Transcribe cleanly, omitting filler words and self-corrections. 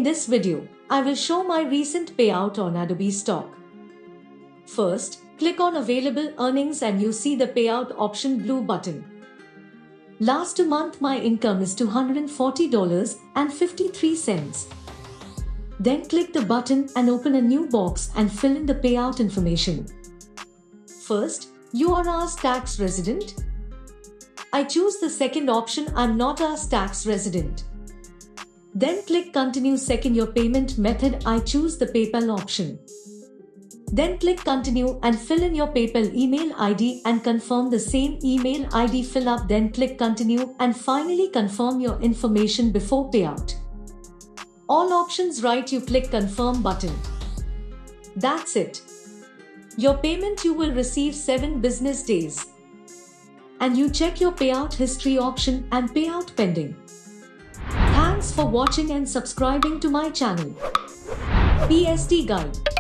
In this video, I will show my recent payout on Adobe stock. First, click on Available Earnings and you see the payout option blue button. Last month my income is $240.53. Then click the button and open a new box and fill in the payout information. First, you are a tax resident. I choose the second option, I'm not a tax resident. Then click Continue. Second, your payment method, I choose the PayPal option. Then click Continue and fill in your PayPal email ID and confirm the same email ID fill up. Then click Continue and finally confirm your information before payout. All options right, you click Confirm button. That's it. Your payment you will receive 7 business days. And you check your payout history option and payout pending. Thanks for watching and subscribing to my channel. PSD Guide.